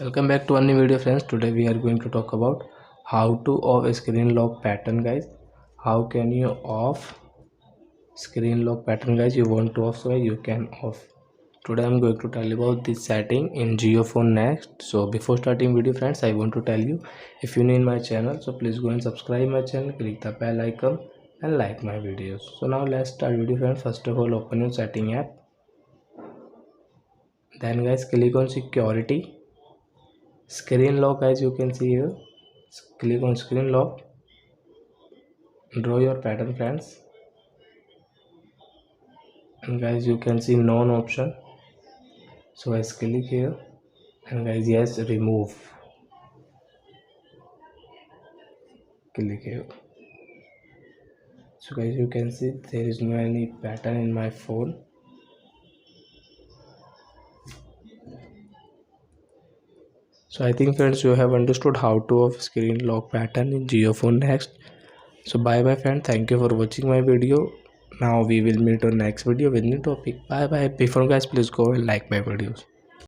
Welcome back to a new video, friends. Today we are going to talk about how to off screen lock pattern, guys. How can you off screen lock pattern, guys? You want to off, so you can off. Today I'm going to tell you about this setting in JioPhone Next. So before starting video, friends, I want to tell you, if you new in my channel, so please go and subscribe my channel, click the bell icon and like my videos. So now let's start video, friends. First of all, open your setting app. Then guys, click on security. Screen lock, as you can see here, click on screen lock. Draw your pattern, friends, and guys you can see none option, so guys click here and guys yes, remove, click here. So guys you can see there is no any pattern in my phone. So I think, friends, you have understood how to off screen lock pattern in JioPhone Next. So bye bye, friend. Thank you for watching my video. Now we will meet on next video with new topic. Bye bye. Before, guys, please go and like my videos.